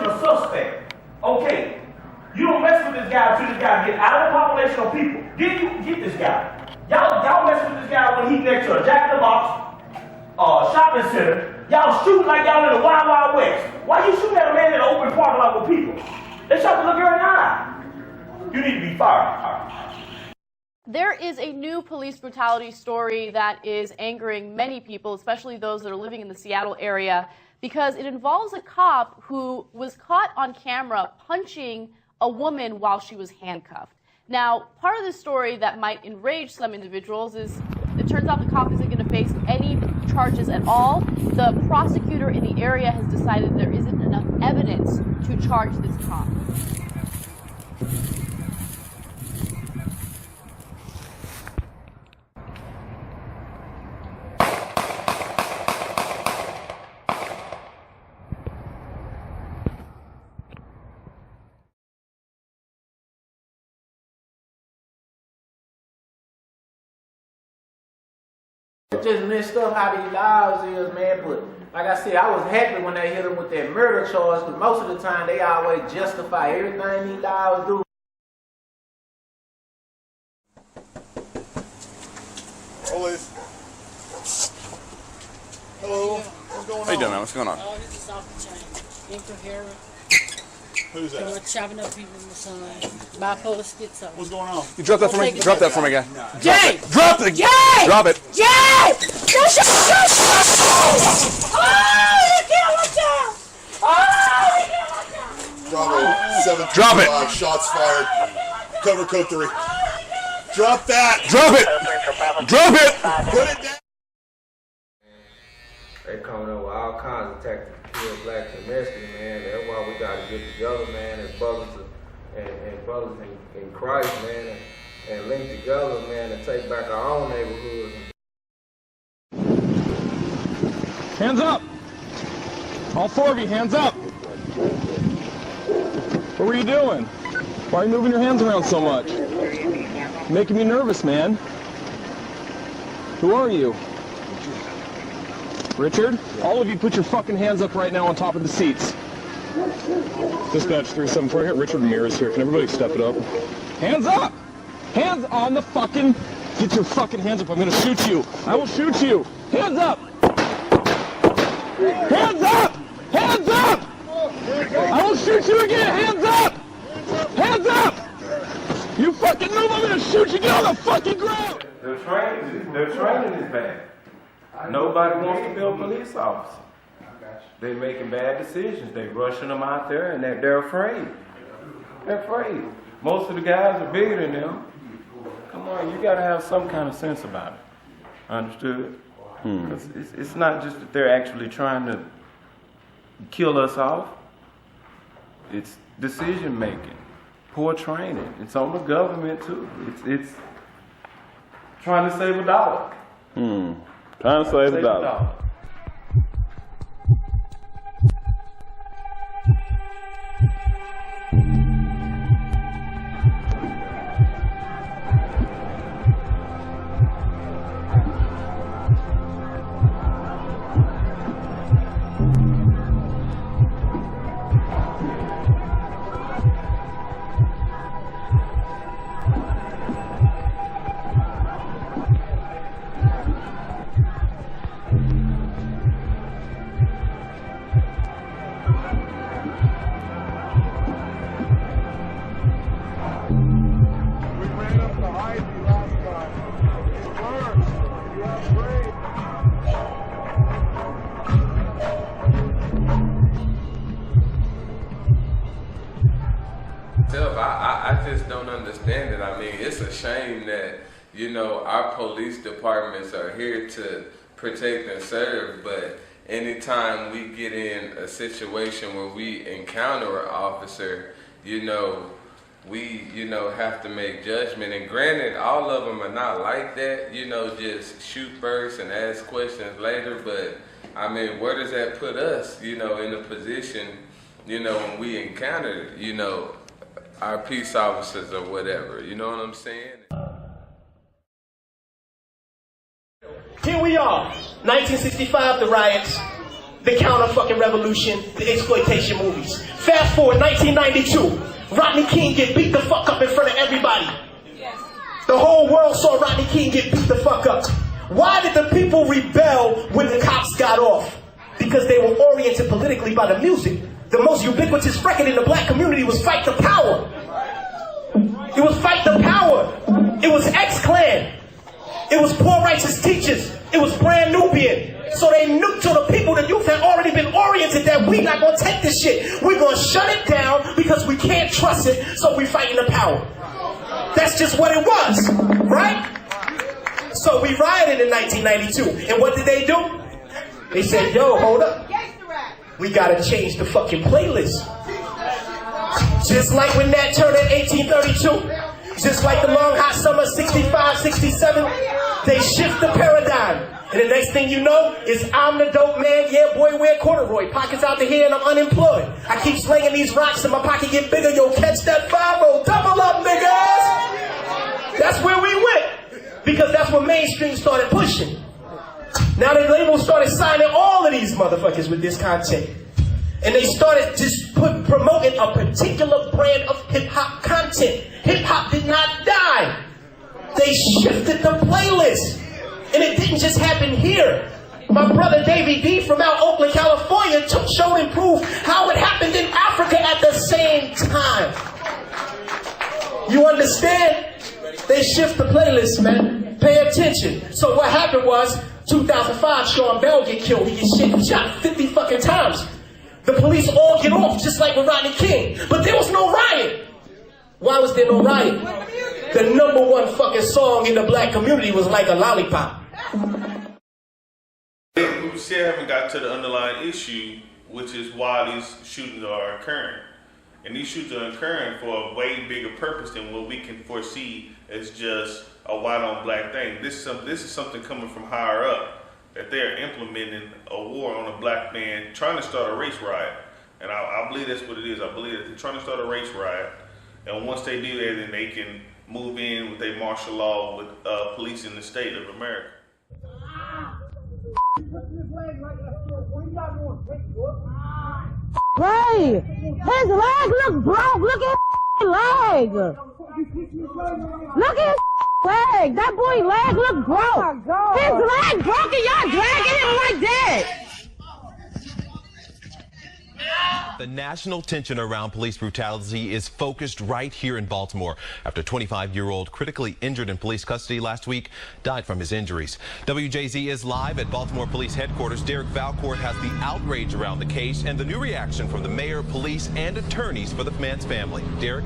arresting a suspect. Okay, you don't mess with this guy until this guy gets out of the population of people. Then you can get this guy. Y'all mess with this guy when he's next to a Jack in the Box, shopping center. Y'all shoot like y'all in the Wild Wild West. Why you shoot at a man in an open parking lot with people? They shot the little girl in the eye. You need to be fired. There is a new police brutality story that is angering many people, especially those that are living in the Seattle area, because it involves a cop who was caught on camera punching a woman while she was handcuffed. Now, part of the story that might enrage some individuals is it turns out the cop isn't going to face any charges at all. The prosecutor in the area has decided there isn't enough evidence to charge this cop. Just messed up how these laws is, man. But like I said, I was happy when they hit them with that murder charge, because most of the time they always justify everything these laws do. Police. Hello. What's going on? How you doing, man? What's going on? Oh, this is off the chain. Incoherent. Who's that? Chopping up people in the sun. Bipolar schizo. What's going on? You drop that for me. Drop that for me, guy. Jay! Drop it. Jay! Drop it. Jay! Oh, you can't watch out! Oh, you can't watch out! Bravo 7 Drop it. Shots fired. Cover code 3. Drop that. Drop it. Drop it. Put it down. They coming up with all kinds of tactics to kill blacks and Mexicans, man. That's why we got to get together, man, as brothers and brothers in Christ, man, and link together, man, and take back our own neighborhoods. Hands up. All 4 of you, hands up. What were you doing? Why are you moving your hands around so much? Making me nervous, man. Who are you? Richard? All of you put your fucking hands up right now on top of the seats. Dispatch 374 here. Richard Ramirez here. Can everybody step it up? Hands up! Hands on the fucking... Get your fucking hands up. I'm gonna shoot you. I will shoot you. Hands up! Hands up! Hands up! I will shoot you again. Hands up! Hands up! You fucking move, I'm gonna shoot you. Get on the fucking ground! Their training is bad. Nobody wants to be a police officer. They're making bad decisions. They're rushing them out there, and they're afraid. They're afraid. Most of the guys are bigger than them. Come on, you got to have some kind of sense about it. Understood? Because it's not just that they're actually trying to kill us off. It's decision making, poor training. It's on the government too. It's trying to save a dollar. Trying to save a dollar. I just don't understand it. I mean, it's a shame that, you know, our police departments are here to protect and serve, but anytime we get in a situation where we encounter an officer, you know, we, have to make judgment. And granted, all of them are not like that, just shoot first and ask questions later. But, I mean, where does that put us, in a position, when we encounter, our peace officers or whatever? You know what I'm saying? Here we are, 1965, the riots. the counter-fucking revolution, the exploitation movies. Fast forward, 1992. Rodney King get beat the fuck up in front of everybody. The whole world saw Rodney King get beat the fuck up. Why did the people rebel when the cops got off? Because they were oriented politically by the music. The most ubiquitous record in the black community was Fight the Power. It was Fight the Power. It was X-Clan. It was Poor Righteous Teachers. It was Brand Nubian. So they knew to the people, the youth had already been oriented that we not going to take this shit. We're going to shut it down because we can't trust it, so we fighting the power. That's just what it was, right? So we rioted in 1992. And what did they do? They said, yo, hold up. We got to change the fucking playlist. Just like when Nat Turner in 1832. Just like the long hot summer 65, 67. They shift the paradigm. And the next thing you know is I'm the dope man, yeah boy, wear corduroy, pockets out the here and I'm unemployed. I keep slinging these rocks and my pocket get bigger, yo catch that 5-0, double up niggas! That's where we went, because that's when mainstream started pushing. Now the labels started signing all of these motherfuckers with this content. And they started just promoting a particular brand of hip-hop content. Hip-hop did not die. They shifted the playlist. And it didn't just happen here. My brother Davey D from out Oakland, California showed and proved how it happened in Africa at the same time. You understand? They shift the playlist, man. Pay attention. So what happened was, 2005, Sean Bell get killed. He gets shot 50 fucking times. The police all get off, just like with Rodney King. But there was no riot. Why was there no riot? The #1 fucking song in the black community was Like a Lollipop. We still haven't got to the underlying issue, which is why these shootings are occurring. And these shootings are occurring for a way bigger purpose than what we can foresee as just a white on black thing. This is something coming from higher up, that they're implementing a war on a black man, trying to start a race riot. And I believe that's what it is. I believe that they're trying to start a race riot. And once they do that, then they can move in with a martial law with police in the state of America. Ray, his leg look broke. Look at his leg. Look at his leg. That boy leg look broke. His leg broke and y'all dragging him like that. The national tension around police brutality is focused right here in Baltimore after a 25-year-old critically injured in police custody last week died from his injuries. WJZ is live at Baltimore Police Headquarters. Derek Valcourt has the outrage around the case and the new reaction from the mayor, police, and attorneys for the man's family. Derek?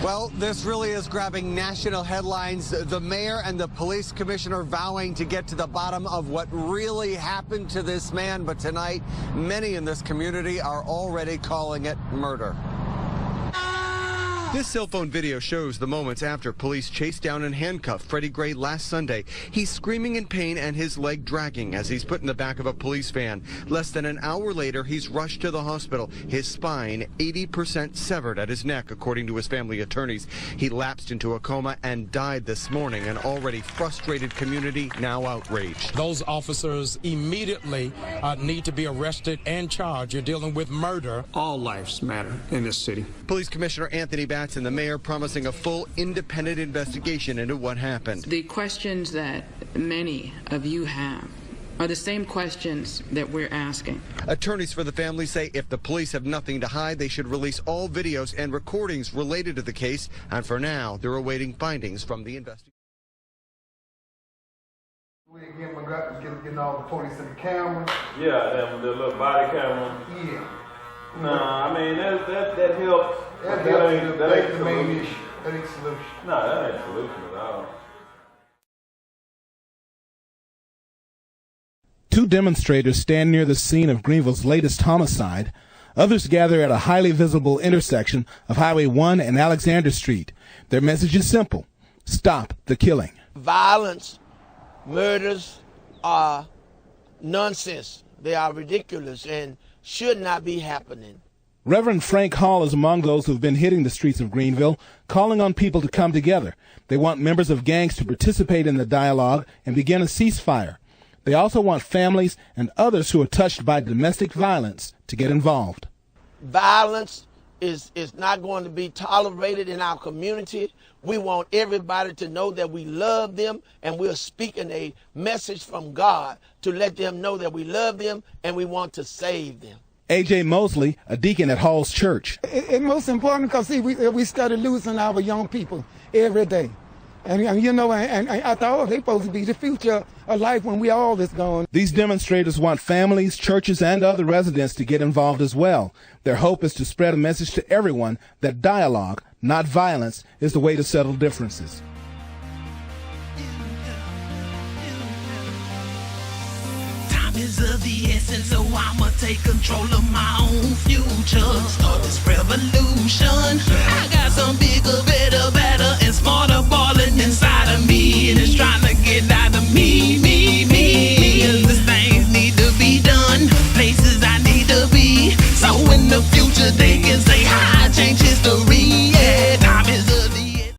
Well, this really is grabbing national headlines. The mayor and the police commissioner vowing to get to the bottom of what really happened to this man. But tonight, many in this community are already calling it murder. This cell phone video shows the moments after police chased down and handcuffed Freddie Gray last Sunday. He's screaming in pain and his leg dragging as he's put in the back of a police van. Less than an hour later, he's rushed to the hospital. His spine 80% severed at his neck, according to his family attorneys. He lapsed into a coma and died this morning. An already frustrated community now outraged. Those officers immediately need to be arrested and charged. You're dealing with murder. All lives matter in this city. Police Commissioner Anthony Batson and the mayor promising a full independent investigation into what happened. The questions that many of you have are the same questions that we're asking. Attorneys for the family say if the police have nothing to hide, they should release all videos and recordings related to the case. And for now, they're awaiting findings from the investigation. We again, getting all the police in the camera. Yeah, the little body camera. Yeah. No, I mean that helps. That ain't the main issue. That ain't solution. No, that ain't solution at all. Two demonstrators stand near the scene of Greenville's latest homicide. Others gather at a highly visible intersection of Highway 1 and Alexander Street. Their message is simple: stop the killing. Violence, murders are nonsense. They are ridiculous and should not be happening. Reverend Frank Hall is among those who have been hitting the streets of Greenville, calling on people to come together. They want members of gangs to participate in the dialogue and begin a ceasefire. They also want families and others who are touched by domestic violence to get involved. Violence is not going to be tolerated in our community. We want everybody to know that we love them, and we're speaking a message from God to let them know that we love them and we want to save them. A.J. Mosley, a deacon at Hall's Church. It's most important because, see, we started losing our young people every day. And you know, and I thought, oh, they're supposed to be the future of life when we all is gone. These demonstrators want families, churches, and other residents to get involved as well. Their hope is to spread a message to everyone that dialogue, not violence, is the way to settle differences. Time is of the essence, so I'ma take control of my own future. Start this revolution. I got some bigger, better, and smarter balling inside of me, and it's trying to get out of me. Cause things need to be done, places I need to be, so in the future they